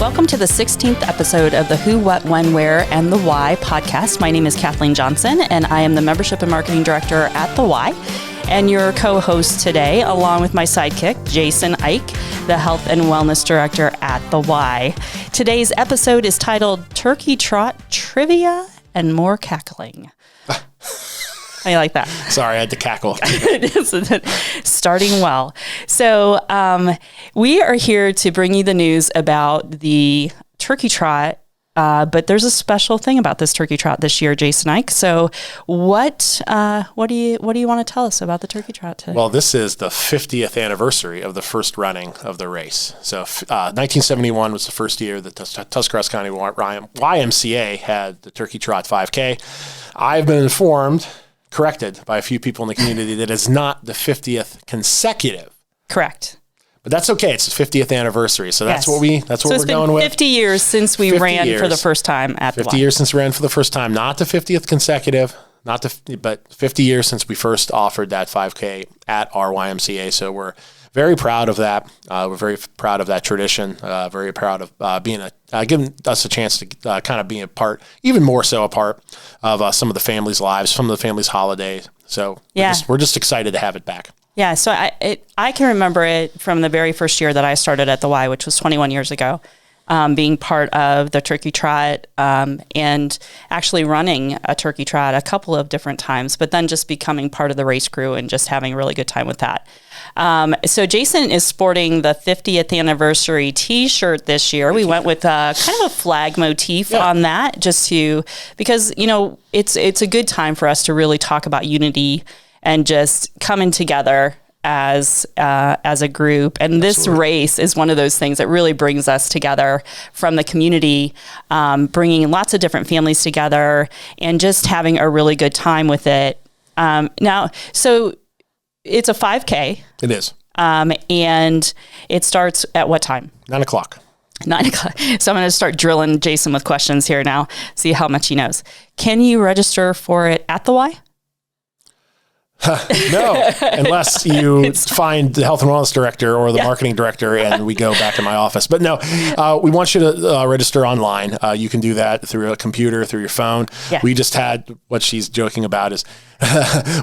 Welcome to the 16th episode of the Who, What, When, Where, and the Why podcast. My name is Cackling Johnson, and I am the Membership and Marketing Director at the Why, and your co-host today, along with my sidekick, Jason Ike, the Health and Wellness Director at the Why. Today's episode is titled Turkey Trot Trivia and More Cackling. How do you like that? Sorry, I had to cackle. Starting well. So we are here to bring you the news about the Turkey Trot, but there's a special thing about this Turkey Trot this year, Jason Ike. So what do you want to tell us about the Turkey Trot today? Well, this is the 50th anniversary of the first running of the race. So 1971 was the first year that Tuscarawas County YMCA had the Turkey Trot 5K. I've been corrected by a few people in the community that it's not the 50th consecutive. Correct. But that's okay. It's the 50th anniversary. So that's what we're going with. 50 years since we ran for the first time at the Y. 50 years since we ran for the first time, not the 50th consecutive, but 50 years since we first offered that 5K at our YMCA. So we're very proud of that. We're very proud of that tradition. Very proud of giving us a chance to kind of be a part, even more so a part of some of the families' lives, some of the families' holidays. So we're just excited to have it back. Yeah. So I can remember it from the very first year that I started at the Y, which was 21 years ago, being part of the Turkey Trot and actually running a Turkey Trot a couple of different times, but then just becoming part of the race crew and just having a really good time with that. So Jason is sporting the 50th anniversary T-shirt this year. We went with kind of a flag motif on that, because it's a good time for us to really talk about unity and just coming together as a group. And this race is one of those things that really brings us together from the community, bringing lots of different families together and just having a really good time with it. So it's a 5K. It is. And it starts at what time? 9 o'clock. 9 o'clock. So I'm going to start drilling Jason with questions here now, see how much he knows. Can you register for it at the Y? No, unless you find the health and wellness director or the marketing director and we go back in my office. But no, we want you to register online. You can do that through a computer, through your phone. Yeah. We just had, what she's joking about is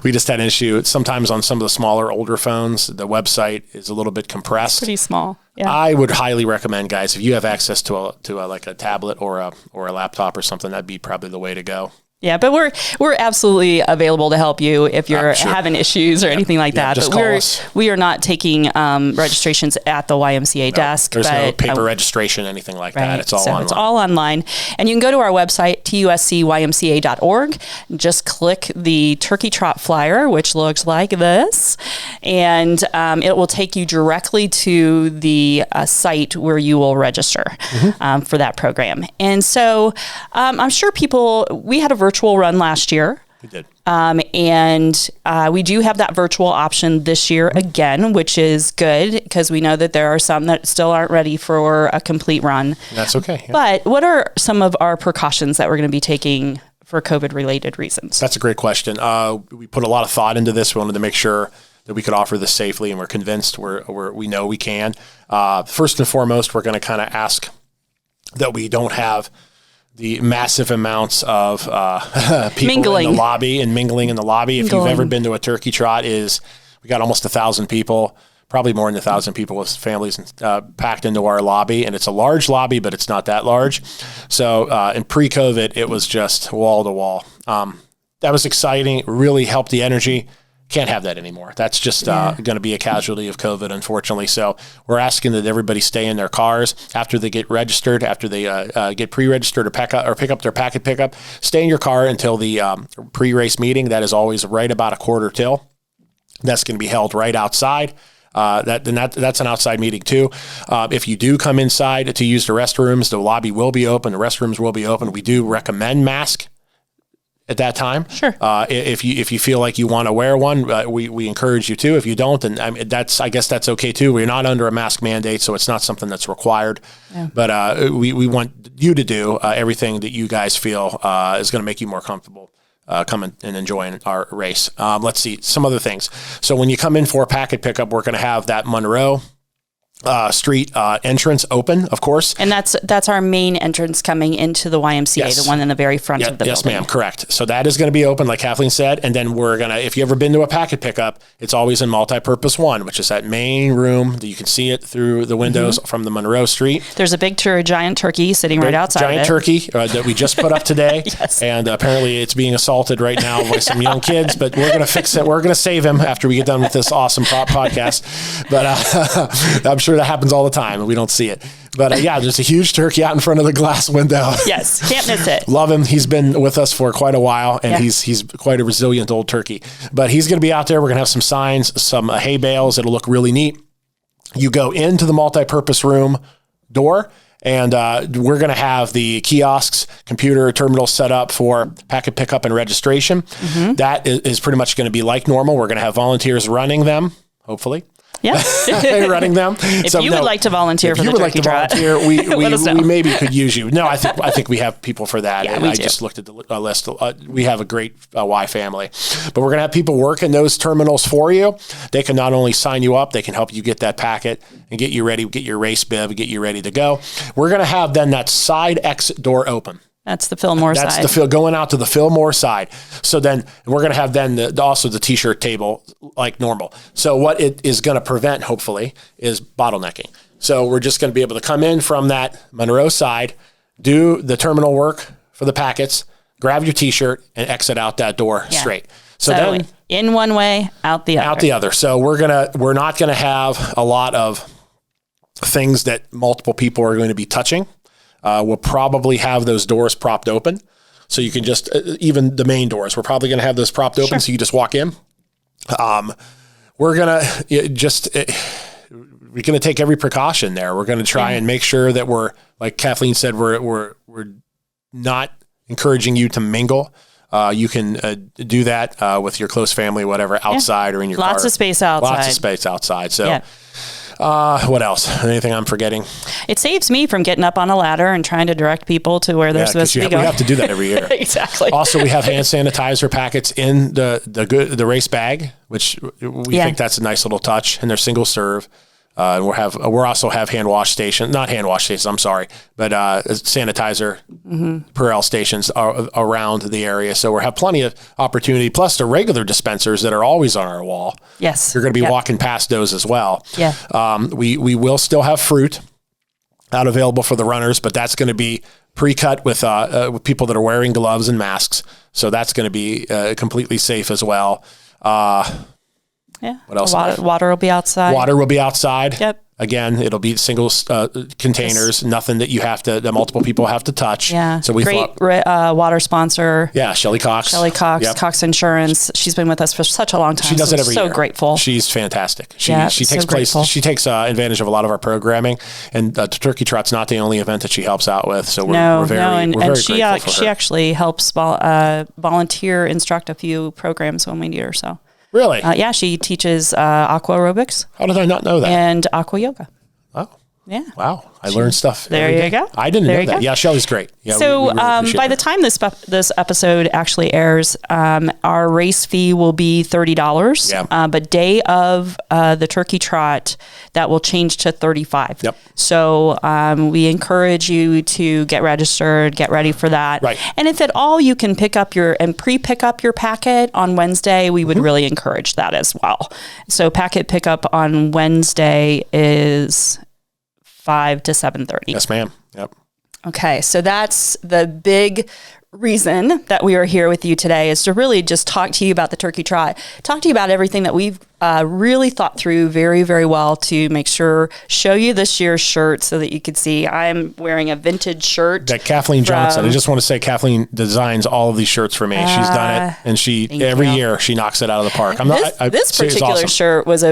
we just had an issue. Sometimes on some of the smaller, older phones, the website is a little bit compressed. Pretty small. Yeah. I would highly recommend, guys, if you have access to like a tablet or a laptop or something, that'd be probably the way to go. Yeah, but we're absolutely available to help you if you're having issues or anything like that. Just but call us. We are not taking registrations at the YMCA desk. There's no paper registration, anything like that. It's all online. It's all online. And you can go to our website, tuscymca.org. Just click the Turkey Trot flyer, which looks like this. And it will take you directly to the site where you will register for that program. And so I'm sure we had a virtual run last year. We did. And we do have that virtual option this year again, which is good because we know that there are some that still aren't ready for a complete run. That's okay. Yeah. But what are some of our precautions that we're going to be taking for COVID-related reasons? That's a great question. We put a lot of thought into this. We wanted to make sure that we could offer this safely, and we're convinced we know we can. First and foremost, we're going to kind of ask that we don't have the massive amounts of people in the lobby and mingling in the lobby. If you've ever been to a Turkey Trot, we got almost 1,000 people, probably more than 1,000 people with families packed into our lobby. And it's a large lobby, but it's not that large. So in pre-COVID, it was just wall to wall. That was exciting. It really helped the energy. Can't have that anymore. That's just going to be a casualty of COVID, unfortunately. So we're asking that everybody stay in their cars after they get registered, after they get pre-registered or pick up their packet pickup. Stay in your car until the pre-race meeting. That is always right about 1:45. That's going to be held right outside. That's an outside meeting too. If you do come inside to use the restrooms, the lobby will be open. The restrooms will be open. We do recommend mask at that time. Sure. If you feel like you want to wear one, we encourage you to. If you don't, then I guess that's okay too. We're not under a mask mandate, so it's not something that's required. Yeah. But we want you to do everything that you guys feel is going to make you more comfortable coming and enjoying our race. Let's see some other things. So when you come in for a packet pickup, we're going to have that Monroe street entrance open, of course. And that's our main entrance coming into the YMCA, Yes. the one in the very front of the Yes, building. ma'am. Correct. So that is going to be open, like Kathleen said. And then we're going to, if you ever been to a packet pickup, it's always in multi-purpose one, which is that main room that you can see it through the windows from the Monroe Street. There's a big giant turkey sitting right outside Giant of it. turkey that we just put up today. Yes. And apparently it's being assaulted right now by some young kids, but we're going to fix it. We're going to save him after we get done with this awesome podcast. But I'm sure that happens all the time and we don't see it. But yeah, there's a huge turkey out in front of the glass window. Yes, can't miss it. Love him. He's been with us for quite a while, and he's quite a resilient old turkey. But he's going to be out there. We're going to have some signs, some hay bales. It'll look really neat. You go into the multi-purpose room door, and we're going to have the kiosks, computer terminals set up for packet pickup and registration. That is pretty much going to be like normal. We're going to have volunteers running them, hopefully. Yeah. Running them. If you would like to volunteer for the turkey trot, we maybe could use you. No, I think we have people for that. Yeah, I just looked at the list. We have a great Y family, but we're going to have people working those terminals for you. They can not only sign you up, they can help you get that packet and get you ready, get your race bib, get you ready to go. We're going to have then that side exit door open. That's the Fillmore side. That's going out to the Fillmore side. So then we're going to have then also the t-shirt table like normal. So what it is going to prevent, hopefully, is bottlenecking. So we're just going to be able to come in from that Monroe side, do the terminal work for the packets, grab your t-shirt, and exit out that door straight. So then in one way, out the other. Out the other. So we're not going to have a lot of things that multiple people are going to be touching. We'll probably have those doors propped open. So you can just, even the main doors, we're probably going to have those propped open so you just walk in. We're going to we're going to take every precaution there. We're going to try and make sure that we're, like Kathleen said, we're not encouraging you to mingle. You can do that with your close family, whatever, outside or in your car. Lots of space outside. Lots of space outside. So what else? Anything I'm forgetting? It saves me from getting up on a ladder and trying to direct people to where they're supposed to be going. We have to do that every year. Exactly. Also, we have hand sanitizer packets in the race bag, which we think that's a nice little touch, and they're single serve. And we'll also have hand wash stations, not hand wash stations, I'm sorry, but sanitizer Purell stations around the area. So we'll have plenty of opportunity, plus the regular dispensers that are always on our wall. Yes. You're going to be walking past those as well. Yeah. We will still have fruit out available for the runners, but that's going to be pre-cut with people that are wearing gloves and masks. So that's going to be completely safe as well. Yeah. What else? Water will be outside. Water will be outside. Yep. Again, it'll be single containers, nothing that that multiple people have to touch. Yeah. So we Great water sponsor. Yeah, Shelly Cox. Yep. Cox Insurance. She's been with us for such a long time. She does it every year. So grateful. She's fantastic. She takes grateful. She takes advantage of a lot of our programming, and Turkey Trot's not the only event that she helps out with. So we're very grateful for her. She actually helps volunteer instruct a few programs when we need her. So. Really? Yeah, she teaches aqua aerobics. How did I not know that? And aqua yoga. Oh. Yeah. Wow. I learned stuff. There you go. I didn't know that. Yeah, Shelly's great. Yeah, so we really by the time this episode actually airs, our race fee will be $30. Yeah. But day of the Turkey Trot, that will change to $35. Yep. So we encourage you to get registered, get ready for that. Right. And if at all you can pick up pre-pick up your packet on Wednesday, we would really encourage that as well. So packet pickup on Wednesday is 5 to 7:30. Yes, ma'am. Yep. Okay, so that's the big reason that we are here with you today, is to really just talk to you about the Turkey Trot, talk to you about everything that we've really thought through very, very well to make sure, show you this year's shirt so that you could see. I'm wearing a vintage shirt. That Kathleen Johnson. I just want to say Kathleen designs all of these shirts for me. She's done it, and every year she knocks it out of the park. This particular shirt was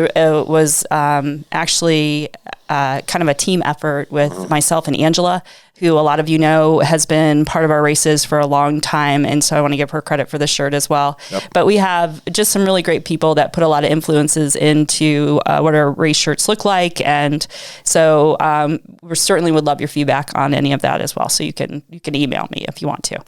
actually kind of a team effort with myself and Angela, who a lot of you know has been part of our races for a long time. And so I want to give her credit for the shirt as well. Yep. But we have just some really great people that put a lot of influences into what our race shirts look like. And so we certainly would love your feedback on any of that as well. So you can email me if you want to.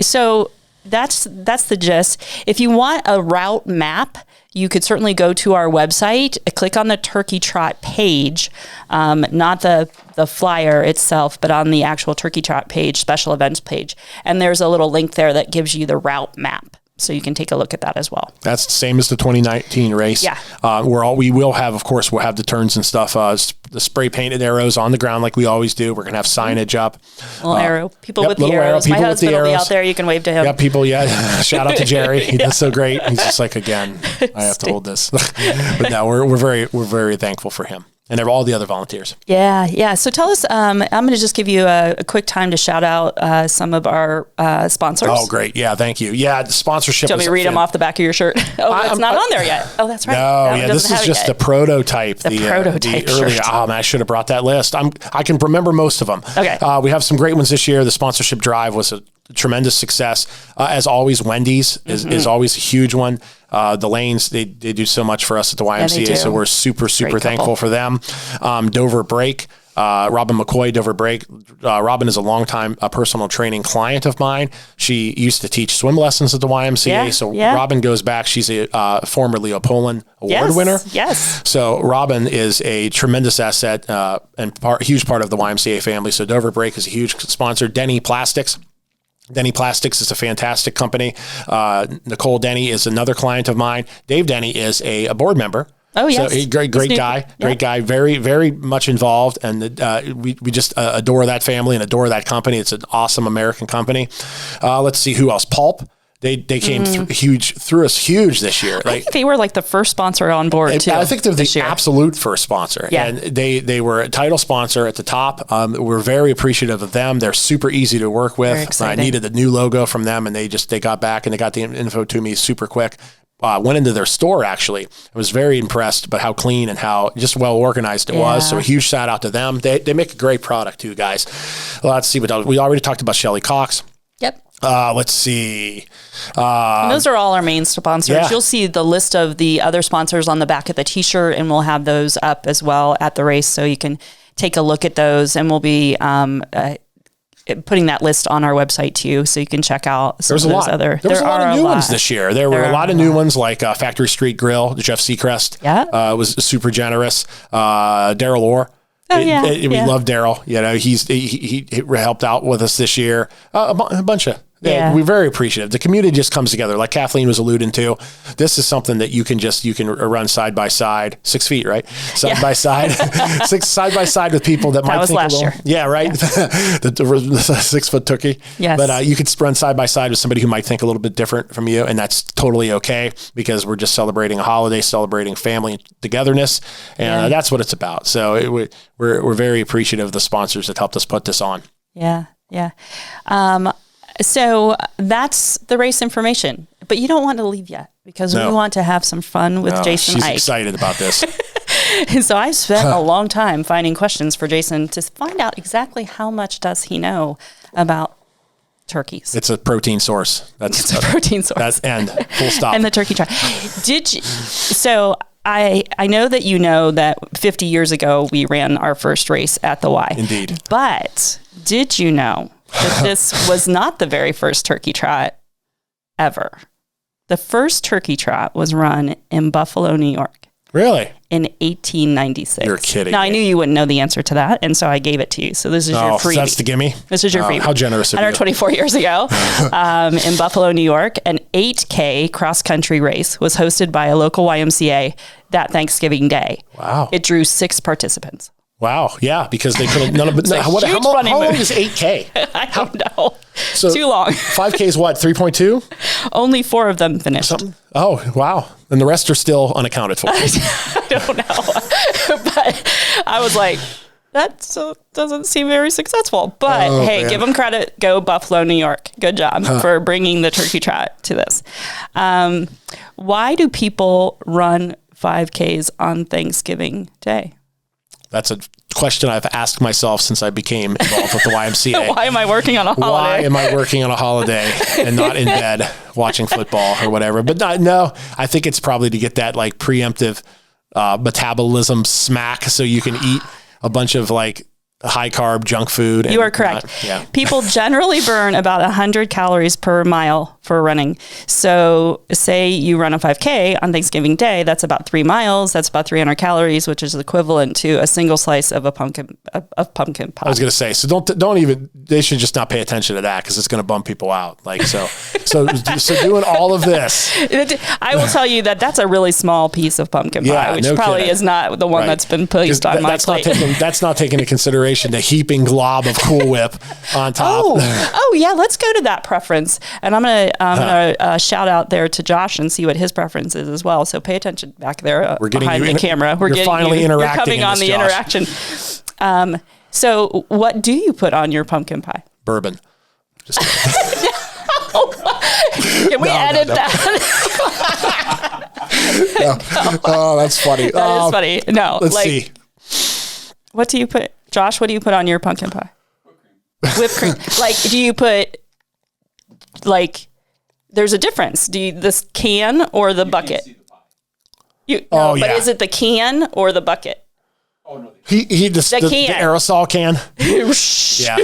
So that's the gist. If you want a route map, you could certainly go to our website, click on the Turkey Trot page, not the flyer itself, but on the actual Turkey Trot page, special events page. And there's a little link there that gives you the route map. So you can take a look at that as well. That's the same as the 2019 race. Yeah. We will have, of course, we'll have the turns and stuff, the spray painted arrows on the ground like we always do. We're going to have signage up. Little arrow. People with the arrows. My husband will be out there. You can wave to him. Yeah, people, shout out to Jerry. He does so great. He's just like, again, I have to hold this. But no, we're very thankful for him. And all the other volunteers. Yeah. So tell us, I'm going to just give you a quick time to shout out some of our sponsors. Oh, great. Yeah, thank you. Yeah, the sponsorship. Do you want me to read them off the back of your shirt? Oh, it's not on there yet. Oh, that's right. No, this is just the prototype. The prototype the early, shirt. Oh, man, I should have brought that list. I can remember most of them. Okay. We have some great ones this year. The sponsorship drive was a tremendous success. As always, Wendy's is always a huge one. The Lanes, they do so much for us at the YMCA, so we're super thankful for them. Dover Break, Robin McCoy, Dover Break. Robin is a longtime personal training client of mine. She used to teach swim lessons at the YMCA, Robin goes back. She's a former Leo Poland Award winner. Yes. So Robin is a tremendous asset and huge part of the YMCA family. So Dover Break is a huge sponsor. Denny Plastics. Denny Plastics is a fantastic company. Nicole Denny is another client of mine. Dave Denny is a board member. Oh, yes. So a great guy, very, very much involved. And we just adore that family and adore that company. It's an awesome American company. Let's see who else. Pulp. They came through us huge this year. I think they were like the first sponsor on board too. I think they're the absolute first sponsor. Yeah. And they were a title sponsor at the top. We're very appreciative of them. They're super easy to work with. I needed a new logo from them, and they got back and they got the info to me super quick. Went into their store, actually. I was very impressed by how clean and how just well organized it was. So a huge shout out to them. They make a great product too, guys. Well, let's see what else. We already talked about Shelly Cox. Yep. Let's see. And those are all our main sponsors. Yeah. You'll see the list of the other sponsors on the back of the t-shirt, and we'll have those up as well at the race, so you can take a look at those, and we'll be putting that list on our website too, so you can check out some of those other. There was a lot of new ones this year. There were a lot of new ones like Factory Street Grill, Jeff Seacrest. Was super generous. Daryl Orr. We love Daryl. You know, he helped out with us this year. A bunch of. We're very appreciative. The community just comes together, like Kathleen was alluding to. This is something that you can run side by side, 6 feet, right? Side by side with people that might think last year. Yeah, right. the 6 foot turkey. Yes. But you could run side by side with somebody who might think a little bit different from you, and that's totally okay, because we're just celebrating a holiday, celebrating family togetherness, and that's what it's about. So we're very appreciative of the sponsors that helped us put this on. Yeah. So that's the race information, but you don't want to leave yet, because we want to have some fun with Jason She's Ike. excited about this. And so I spent a long time finding questions for Jason to find out exactly how much does he know about turkeys. It's a protein source. It's a protein source. That's end. Full stop. And the turkey trot. So I know that you know that 50 years ago we ran our first race at the Y. Indeed. But did you know that this was not the very first turkey trot ever? The first turkey trot was run in Buffalo, New York. Really? In 1896. You're kidding. Now, I knew you wouldn't know the answer to that, and so I gave it to you. So this is your freebie. That's the gimme? This is your freebie. How generous of you. 124 years ago, in Buffalo, New York, an 8K cross-country race was hosted by a local YMCA that Thanksgiving Day. Wow. It drew 6 participants. Wow. Yeah, because they couldn't. None of it. How long is 8K? I don't know. So too long. 5K is what? 3.2? Only 4 of them finished. Something? Oh, wow. And the rest are still unaccounted for. I don't know. But I was like, that doesn't seem very successful. But hey, give them credit. Go Buffalo, New York. Good job for bringing the turkey trot to this. Why do people run 5Ks on Thanksgiving Day? That's a question I've asked myself since I became involved with the YMCA. Why am I working on a holiday? Why am I working on a holiday and not in bed watching football or whatever? But no, I think it's probably to get that like preemptive metabolism smack, so you can eat a bunch of like high carb junk food. You are correct. People generally burn about 100 calories per mile for running. So say you run a 5K on Thanksgiving Day, that's about 3 miles. That's about 300 calories, which is equivalent to a single slice of pumpkin pie. I was going to say, so don't even, they should just not pay attention to that because it's going to bum people out. Like, so doing all of this. I will tell you that that's a really small piece of pumpkin pie, which probably is not the one that's been placed on my plate. That's not taking into consideration the heaping glob of Cool Whip on top. Oh yeah, let's go to that preference. And I'm gonna shout out there to Josh and see what his preference is as well. So pay attention back there behind the camera. You're finally interacting. You're coming on the interaction. So what do you put on your pumpkin pie? Bourbon. Can we edit that? No. Oh, that's funny. That is funny. No. Let's see. What do you put, Josh? What do you put on your pumpkin pie? Whipped cream. Like, do you put, like, there's a difference. Do you, this can or the bucket? Can't see the pie. But is it the can or the bucket? Oh, no. The aerosol can. Yeah.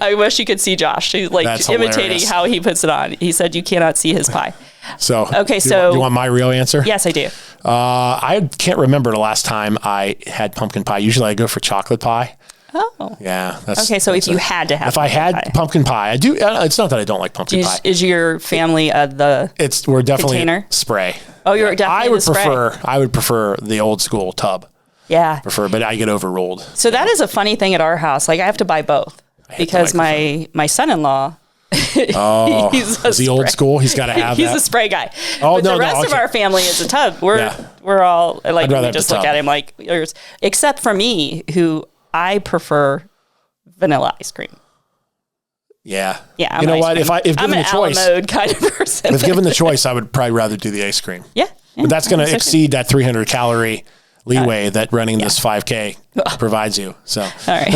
I wish you could see Josh. He's like That's imitating hilarious. how he puts it on. He said you cannot see his pie. So, okay, do you want my real answer? Yes, I do. I can't remember the last time I had pumpkin pie. Usually I go for chocolate pie. Oh. Yeah. Okay, so if you had to have if I had pumpkin pie, I do. It's not that I don't like pumpkin pie. Is your family we're definitely container? Spray. Oh, you're definitely I would prefer the old school tub. Yeah. But I get overruled. So that is a funny thing at our house. Like I have to buy both because my son-in-law is he old school? He's got to have he's a spray guy. Oh, but the rest of our family is a tub. We're all like, we just look at him like, except for me, who I prefer vanilla ice cream. Yeah. Yeah. You know what? If given the choice, I'm an mode kind of person. If given the choice, I would probably rather do the ice cream. Yeah. But that's going to exceed that 300 calorie leeway that running this 5K provides you. So, all right.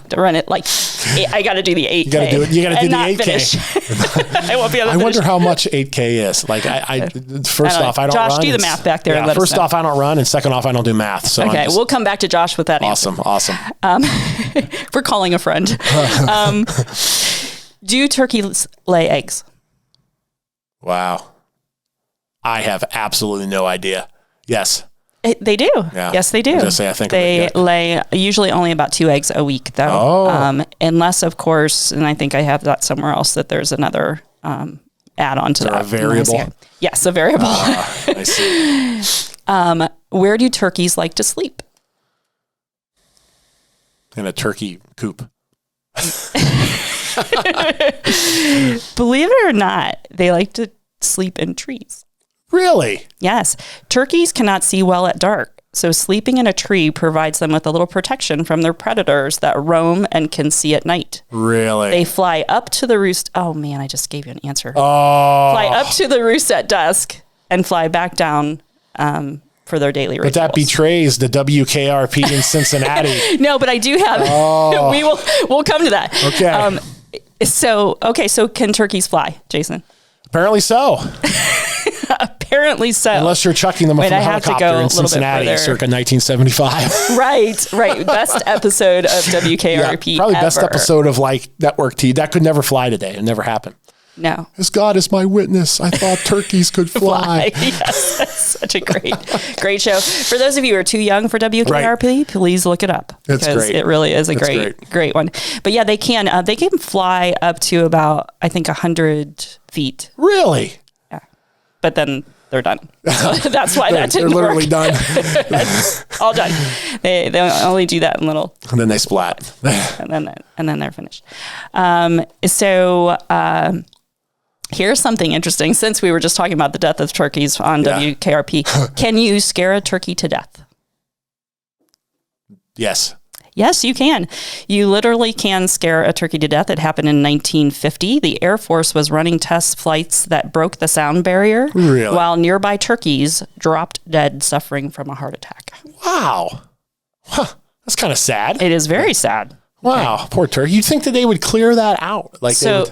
To run it like I got to do the 8K. You got to do it. You got to do the 8K. I won't be able to I wonder how much 8K is. Like first off, I don't run. Josh, do the math back there. Yeah, and let first us know. off, I don't run, and second off, I don't do math. So okay, we'll come back to Josh with that answer. Awesome. We're calling a friend. Do turkeys lay eggs? Wow. I have absolutely no idea. Yes. They do. Yeah. Yes, they do. I think they lay usually only about 2 eggs a week, though. Oh. Unless, of course, and I think I have that somewhere else, that there's another add-on to that. A variable? Yes, a variable. I see. Where do turkeys like to sleep? In a turkey coop. Believe it or not, they like to sleep in trees. Really? Yes. Turkeys cannot see well at dark, so sleeping in a tree provides them with a little protection from their predators that roam and can see at night. Really? They fly up to the roost. Oh, man, I just gave you an answer. Oh. Fly up to the roost at dusk and fly back down for their daily rituals. But that betrays the WKRP in Cincinnati. No, but I do have... we'll come to that. Okay. So can turkeys fly, Jason? Apparently so. Apparently so. Unless you're chucking them from a helicopter in Cincinnati circa 1975. Right. Best episode of WKRP probably ever. Best episode of like Network T. That could never fly today. It never happened. No. As God is my witness, I thought turkeys could fly. Yes, that's such a great show. For those of you who are too young for WKRP, please look it up. That's great. It really is a great one. But yeah, they can fly up to about, I think, 100 feet. Really? Yeah. But then they're done. So that's why that didn't work. They're literally done. That's all done. They only do that in little. And then they splat. and then they're finished. Here's something interesting. Since we were just talking about the death of turkeys on WKRP, can you scare a turkey to death? Yes. Yes, you can. You literally can scare a turkey to death. It happened in 1950. The Air Force was running test flights that broke the sound barrier while nearby turkeys dropped dead, suffering from a heart attack. Wow. Huh. That's kind of sad. It is very sad. Wow, okay. Poor turkey. You'd think that they would clear that out. So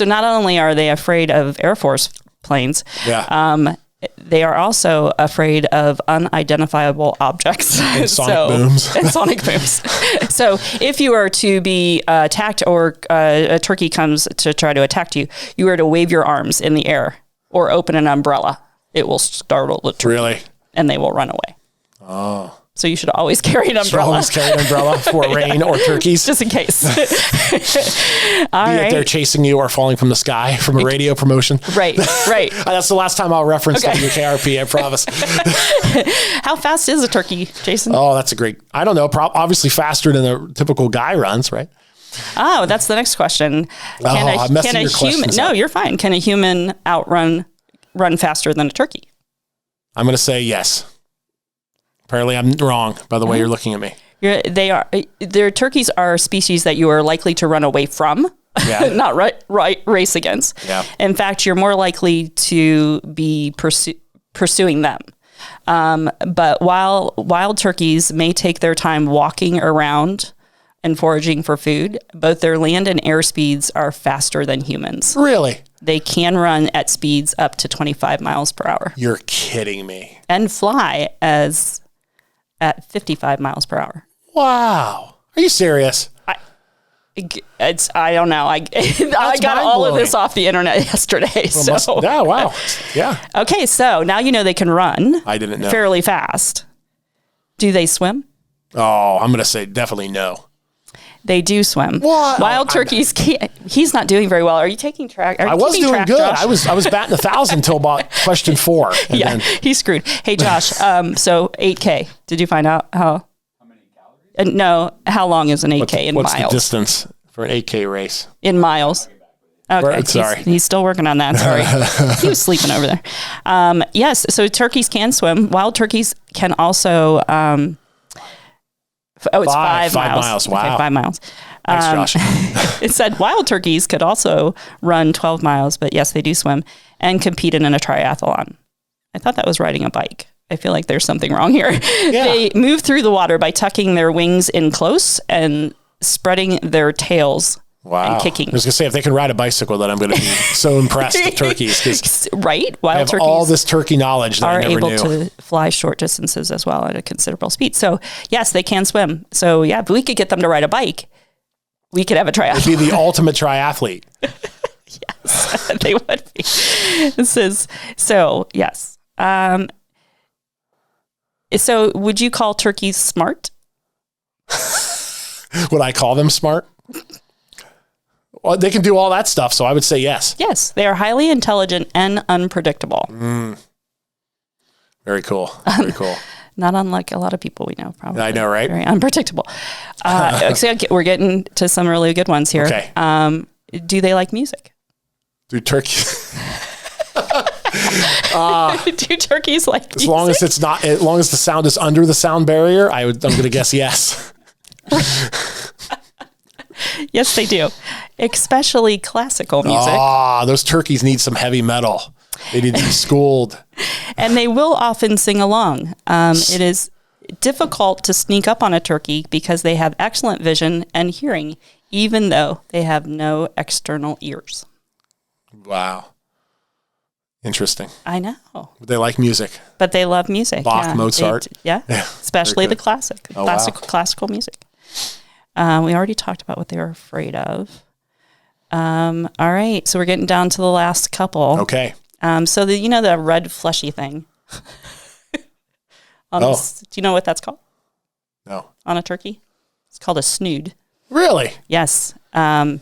not only are they afraid of Air Force planes, They are also afraid of unidentifiable objects. And sonic booms. And sonic booms. So if you are to be attacked or a turkey comes to try to attack you, you are to wave your arms in the air or open an umbrella. It will startle the turkey. Really? And they will run away. Oh. So you should always carry an umbrella. Always carry an umbrella for rain or turkeys. Just in case. All Be right. it they're chasing you or falling from the sky from a radio promotion. Right. That's the last time I'll reference WKRP, I promise. How fast is a turkey, Jason? Oh, that's a great, I don't know, obviously faster than a typical guy runs, right? Oh, that's the next question. I'm messing your questions No, up. you're fine. Can a human run faster than a turkey? I'm going to say yes. Apparently I'm wrong by the way you're looking at me. Their turkeys are a species that you are likely to run away from, not race against. Yeah. In fact, you're more likely to be pursuing them. But while wild turkeys may take their time walking around and foraging for food, both their land and air speeds are faster than humans. Really? They can run at speeds up to 25 miles per hour. You're kidding me. And fly at 55 miles per hour. Wow. Are you serious? I don't know. I got all of this off the internet yesterday. Yeah, wow. Yeah. Okay, so now you know they can run. I didn't know. Fairly fast. Do they swim? Oh, I'm going to say definitely no. They do swim. What? Wild turkeys can't. He's not doing very well. Are you taking track? I was doing track, good. Josh? I was batting 1,000 until about question 4. And Yeah, he's screwed. Hey, Josh. So 8K. Did you find out how many calories? No. How long is an 8K in what's miles? the distance for an 8K race? In miles. Okay, sorry. He's still working on that. Sorry. He was sleeping over there. Yes, so turkeys can swim. Wild turkeys can also. It's 5 miles. Wow. Okay, 5 miles. Thanks, Josh. It said wild turkeys could also run 12 miles, but yes, they do swim and compete in a triathlon. I thought that was riding a bike. I feel like there's something wrong here. Yeah. They move through the water by tucking their wings in close and spreading their tails. Wow. And kicking. I was going to say, if they can ride a bicycle, then I'm going to be so impressed with turkeys. Because right? I have Wild all turkeys this turkey knowledge that are I never able knew. to fly short distances as well at a considerable speed. So yes, they can swim. So yeah, if we could get them to ride a bike, we could have a triathlon. Be the ultimate triathlete. Yes, they would be. This is so yes. So would you call turkeys smart? Would I call them smart? Well, they can do all that stuff, so I would say yes. Yes, they are highly intelligent and unpredictable. Very cool. Very cool. Not unlike a lot of people we know, probably. I know, right? Very unpredictable. So we're getting to some really good ones here. Okay. Do they like music? Do turkeys? Do turkeys like music? As long as the sound is under the sound barrier, I'm going to guess yes. Yes, they do. Especially classical music. Those turkeys need some heavy metal. They need to be schooled. And they will often sing along. It is difficult to sneak up on a turkey because they have excellent vision and hearing, even though they have no external ears. Wow. Interesting. I know. They like music. But they love music. Bach, Mozart. Especially the classic, Oh, wow. classical music. We already talked about what they were afraid of. All right, so we're getting down to the last couple. Okay. So the red fleshy thing. Do you know what that's called? No. On a turkey? It's called a snood. Really? Yes. And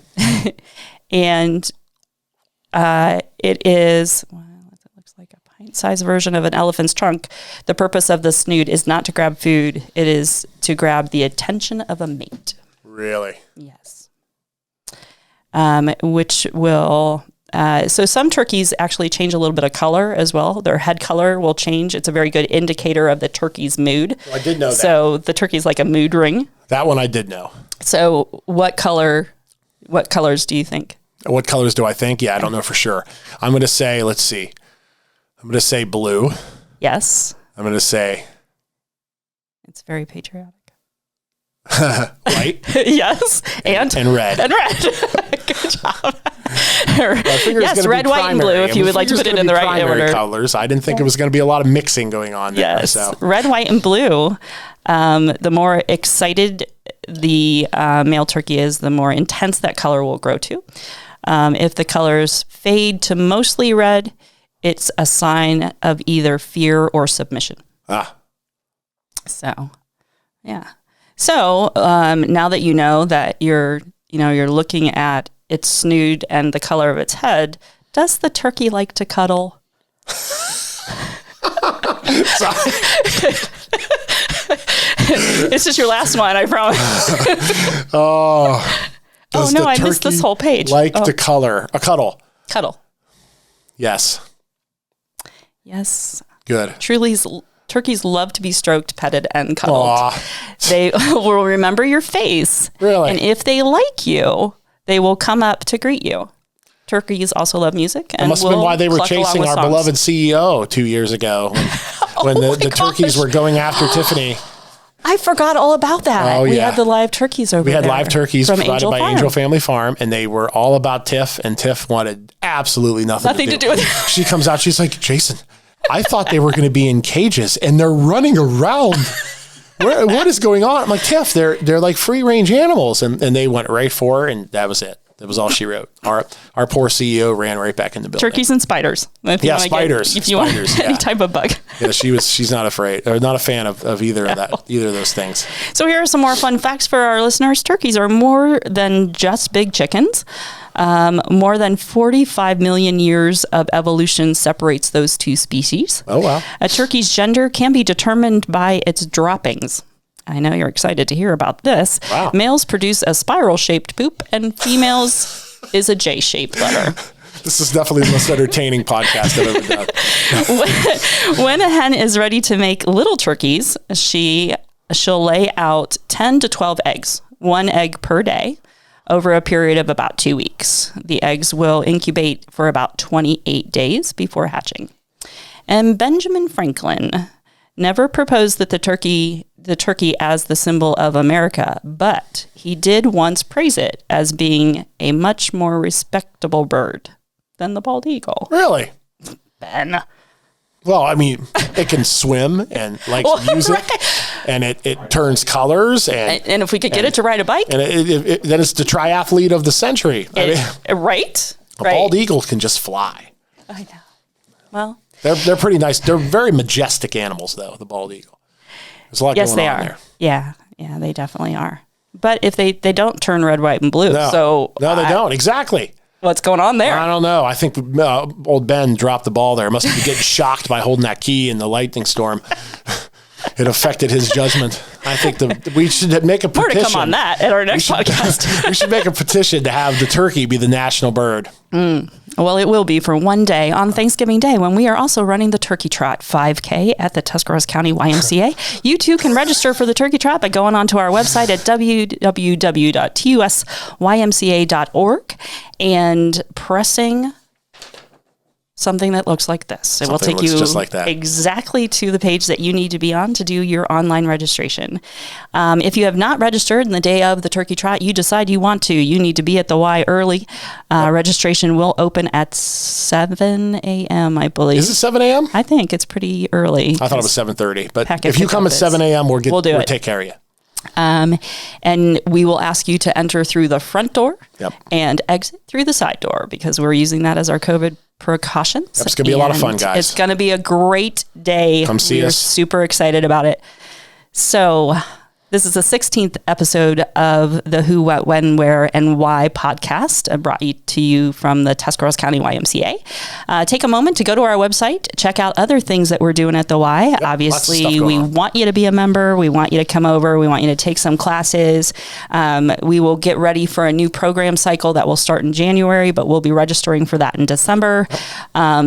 it is, it looks like a pint-sized version of an elephant's trunk. The purpose of the snood is not to grab food. It is to grab the attention of a mate. Really? Yes. Which will... so some turkeys actually change a little bit of color as well. Their head color will change. It's a very good indicator of the turkey's mood. I did know that. So the turkey's like a mood ring. That one I did know. So what colors do you think? What colors do I think? Yeah, I don't know for sure. I'm going to say, let's see. I'm going to say blue. Yes. I'm going to say... It's very patriotic. White. Yes. And red. And red. Good job. Yes, red, white, and blue, if you would like to put it in the right order. Colors. I didn't think it was going to be a lot of mixing going on there. Yes, so. red, white, and blue. The more excited the male turkey is, the more intense that color will grow to. If the colors fade to mostly red, it's a sign of either fear or submission. So, yeah. So now that you know that you're looking at its snood and the color of its head, does the turkey like to cuddle? It's just your last one, I promise. Oh no, I missed this whole page. To cuddle. Cuddle. Yes. Yes. Good. Turkeys love to be stroked, petted, and cuddled. Aww. They will remember your face. Really? And if they like you, they will come up to greet you. Turkeys also love music. And that must have been why they were chasing our beloved CEO 2 years ago when the turkeys were going after Tiffany. I forgot all about that. We had the live turkeys over there. We had live turkeys from provided by Angel Family Farm, and they were all about Tiff, and Tiff wanted absolutely nothing to do with it. She comes out, she's like, Jason, I thought they were going to be in cages, and they're running around. What is going on? I'm like, Tiff, they're like free range animals, and they went right for her, and that was it. That was all she wrote. Our poor CEO ran right back in the building. Turkeys and spiders. Spiders. If you want any type of bug. Yeah, she's not afraid, or not a fan of either of those things. So here are some more fun facts for our listeners. Turkeys are more than just big chickens. More than 45 million years of evolution separates those two species. Oh, wow. A turkey's gender can be determined by its droppings. I know you're excited to hear about this. Wow. Males produce a spiral-shaped poop, and females is a J-shaped litter. This is definitely the most entertaining podcast I've ever done. When a hen is ready to make little turkeys, she'll lay out 10 to 12 eggs, 1 egg per day, over a period of about 2 weeks. The eggs will incubate for about 28 days before hatching. And Benjamin Franklin never proposed that the turkey as the symbol of America, but he did once praise it as being a much more respectable bird than the bald eagle. Really? Ben. Well, I mean, it can swim and likes music, and it turns colors. And if we could get it to ride a bike. And then it's the triathlete of the century. Right? A bald eagle can just fly. I know. Well. They're pretty nice. They're very majestic animals, though, the bald eagle. There's a lot going on there. Yeah, they definitely are. But if they don't turn red, white, and blue. No, they don't. Exactly. What's going on there? I don't know. I think old Ben dropped the ball there. Must be getting shocked by holding that key in the lightning storm. It affected his judgment. I think we should make a petition. More to come on that at our next podcast. We should make a petition to have the turkey be the national bird. Well, it will be for one day on Thanksgiving Day, when we are also running the Turkey Trot 5K at the Tuscarawas County YMCA. You too can register for the Turkey Trot by going onto our website at www.tusymca.org and pressing something that looks like this. It will take you just like that. Exactly to the page that you need to be on to do your online registration. If you have not registered in the day of the Turkey Trot, you decide you want to, you need to be at the Y early. Registration will open at 7 a.m., I believe. Is it 7 a.m.? I think it's pretty early. I thought it was 7:30. But if you come at 7 a.m., we'll take care of you. And we will ask you to enter through the front door and exit through the side door, because we're using that as our COVID precautions. It's going to be a lot of fun, guys. It's going to be a great day. Come see us. We're super excited about it. So this is the 16th episode of the Who, What, When, Where, and Why podcast, brought to you from the Tuscarawas County YMCA. Take a moment to go to our website, check out other things that we're doing at the Y. Obviously, we want you to be a member. We want you to come over. We want you to take some classes. We will get ready for a new program cycle that will start in January, but we'll be registering for that in December.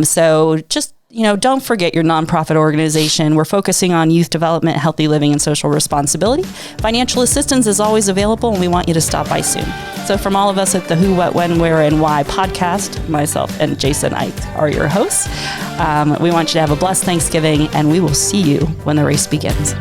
So just don't forget your nonprofit organization. We're focusing on youth development, healthy living, and social responsibility. Financial assistance is always available, and we want you to stop by soon. So from all of us at the Who, What, When, Where, and Why podcast, myself and Jason Ike are your hosts. We want you to have a blessed Thanksgiving, and we will see you when the race begins.